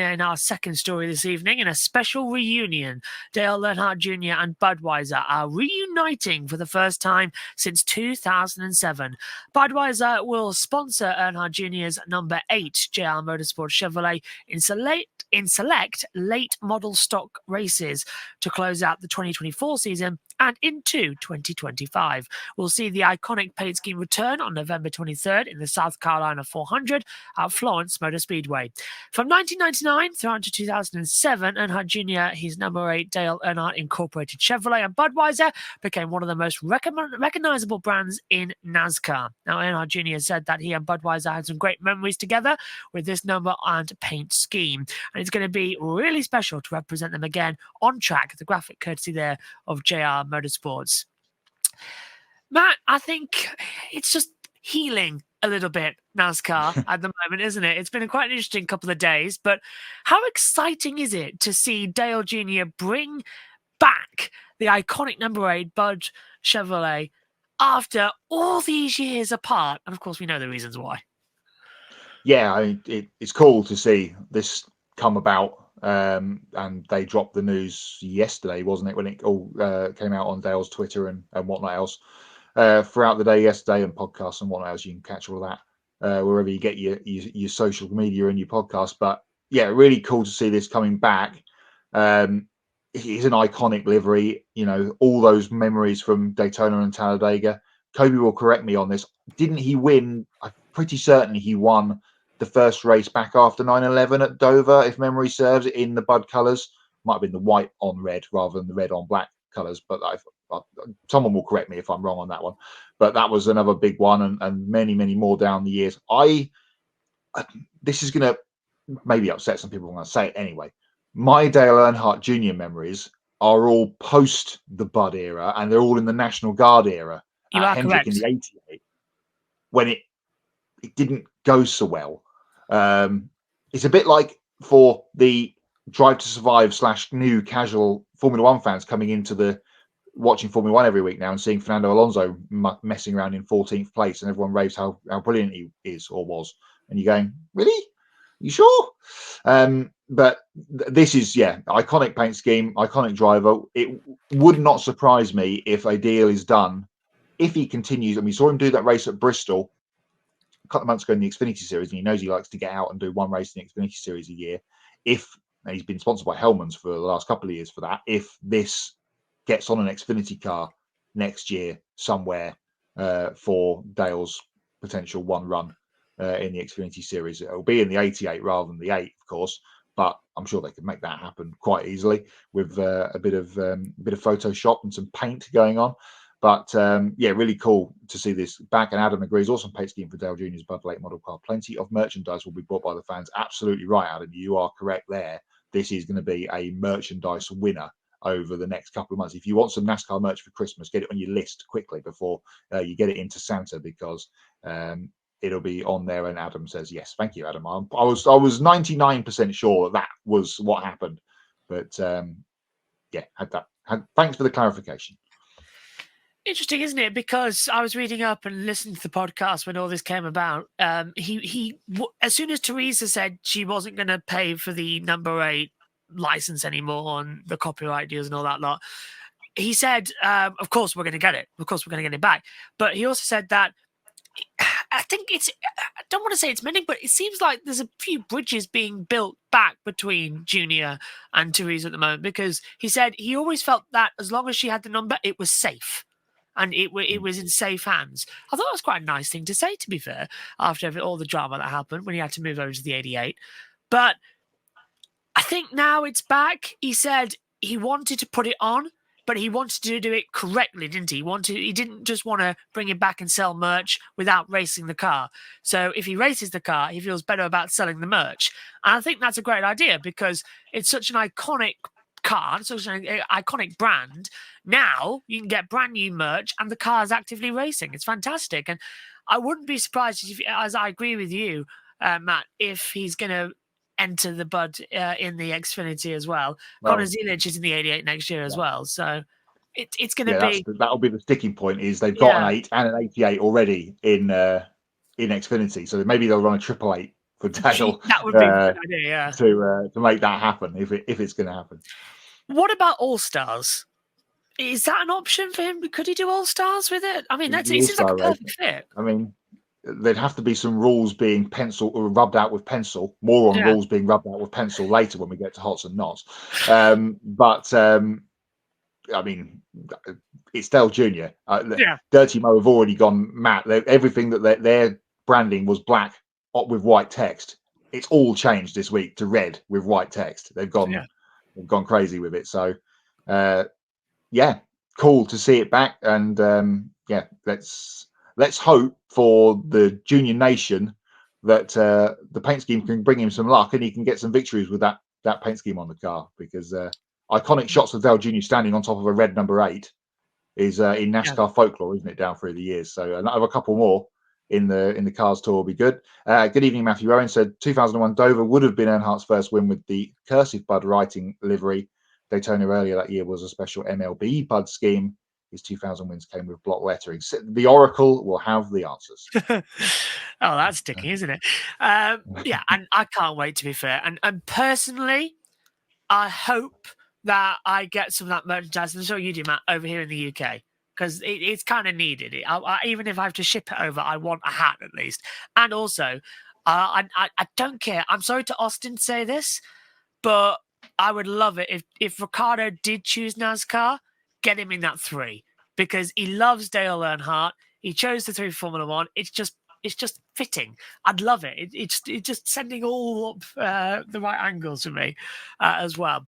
In our second story this evening, in a special reunion, Dale Earnhardt Jr. and Budweiser are reuniting for the first time since 2007. Budweiser will sponsor Earnhardt Jr.'s number 8 JR Motorsport Chevrolet in select late model stock races to close out the 2024 season and into 2025. We'll see the iconic paint scheme return on November 23rd in the South Carolina 400 at Florence Motor Speedway. From 1999 through to 2007, Earnhardt Jr., his number 8 Dale Earnhardt Incorporated Chevrolet and Budweiser became one of the most recognizable brands in NASCAR. Now, Earnhardt Jr. said that he and Budweiser had some great memories together with this number and paint scheme, and it's going to be really special to represent them again on track. The graphic courtesy there of JR Motorsports. Matt, I think it's just healing a little bit, NASCAR, at the moment, isn't it? It's been quite an interesting couple of days, but how exciting is it to see Dale Jr. bring back the iconic number 8 Bud Chevrolet after all these years apart? And of course, we know the reasons why. Yeah, it's cool to see this come about. And they dropped the news yesterday, wasn't it, when it all came out on Dale's Twitter and whatnot else throughout the day yesterday, and podcasts and whatnot else. You can catch all that wherever you get your social media and your podcast. But yeah, really cool to see this coming back. It's an iconic livery, you know, all those memories from Daytona and Talladega. Kobe will correct me on this. Didn't he win? I'm pretty certain he won the first race back after 9/11 at Dover, if memory serves, in the Bud colours. Might have been the white on red rather than the red on black colours, but someone will correct me if I'm wrong on that one. But that was another big one, and many, many more down the years. This is going to maybe upset some people. I'm going to say it anyway. My Dale Earnhardt Jr. memories are all post the Bud era, and they're all in the National Guard era. You are Hendrick correct. in the 88, when it didn't go so well. It's a bit like for the Drive to Survive / new casual Formula One fans coming into watching Formula One every week now and seeing Fernando Alonso messing around in 14th place, and everyone raves how brilliant he is or was, and you're going, really? You sure? But this is, iconic paint scheme, iconic driver. It would not surprise me if a deal is done if he continues. And we saw him do that race at Bristol a couple of months ago in the Xfinity Series, and he knows he likes to get out and do one race in the Xfinity Series a year. And he's been sponsored by Hellmann's for the last couple of years for that. If this gets on an Xfinity car next year somewhere for Dale's potential one run in the Xfinity Series, it'll be in the 88 rather than the 8, of course. But I'm sure they could make that happen quite easily with a bit of Photoshop and some paint going on. But really cool to see this back. And Adam agrees. Awesome paint scheme for Dale Jr.'s Bud late model car. Plenty of merchandise will be bought by the fans. Absolutely right, Adam. You are correct there. This is going to be a merchandise winner over the next couple of months. If you want some NASCAR merch for Christmas, get it on your list quickly before you get it into Santa, because it'll be on there. And Adam says yes. Thank you, Adam. I was 99% sure that was what happened, but thanks for the clarification. Interesting, isn't it? Because I was reading up and listening to the podcast when all this came about. He as soon as Teresa said she wasn't going to pay for the number 8 license anymore and the copyright deals and all that lot, he said, of course we're going to get it. Of course we're going to get it back. But he also said that I don't want to say it's mending, but it seems like there's a few bridges being built back between Junior and Teresa at the moment, because he said he always felt that as long as she had the number, it was safe. And it was in safe hands. I thought it was quite a nice thing to say, to be fair, after all the drama that happened when he had to move over to the 88. But I think now it's back. He said he wanted to put it on, but he wanted to do it correctly, didn't he? He didn't just want to bring it back and sell merch without racing the car. So if he races the car, he feels better about selling the merch. And I think that's a great idea, because it's such an iconic car, such an iconic brand. Now you can get brand new merch and the car's actively racing. It's fantastic. And I wouldn't be surprised if, as I agree with you, Matt, if he's going to enter the Bud in the Xfinity as well. Connor Zeelich is in the 88 next year as well. So it's going to be... That'll be the sticking point, is they've got an 8 and an 88 already in Xfinity. So maybe they'll run a 888 for Dale That would be a good idea, yeah. to make that happen if it's going to happen. What about All Stars? Is that an option for him? Could he do All Stars with it? I mean, it seems like a perfect fit. I mean, there'd have to be some rules being pencil or rubbed out with pencil. More on rules being rubbed out with pencil later when we get to Hots and Knots. I mean, it's Dale Jr. Dirty Mo have already gone mad. Everything that their branding was black with white text. It's all changed this week to red with white text. They've gone crazy with it. So, cool to see it back. And let's hope for the junior nation that the paint scheme can bring him some luck and he can get some victories with that paint scheme on the car, because iconic shots of Dale Jr. standing on top of a red number 8 is in NASCAR folklore, isn't it, down through the years? So another couple more in the Cars Tour will be good. Good evening, Matthew Owen said 2001 Dover would have been Earnhardt's first win with the cursive Bud writing livery. Daytona earlier that year was a special MLB Bud scheme. His 2000 wins came with block lettering. The Oracle will have the answers. Oh, that's sticky, isn't it? And I can't wait, to be fair. And personally, I hope that I get some of that merchandise, and so you do, Matt, over here in the UK, because it's kind of needed. Even if I have to ship it over, I want a hat at least. And also, I don't care. I'm sorry to Austin to say this, but I would love it if Ricciardo did choose NASCAR, get him in that 3, because he loves Dale Earnhardt. He chose the 3 Formula One. It's just fitting. I'd love it. It's just sending all up the right angles for me as well.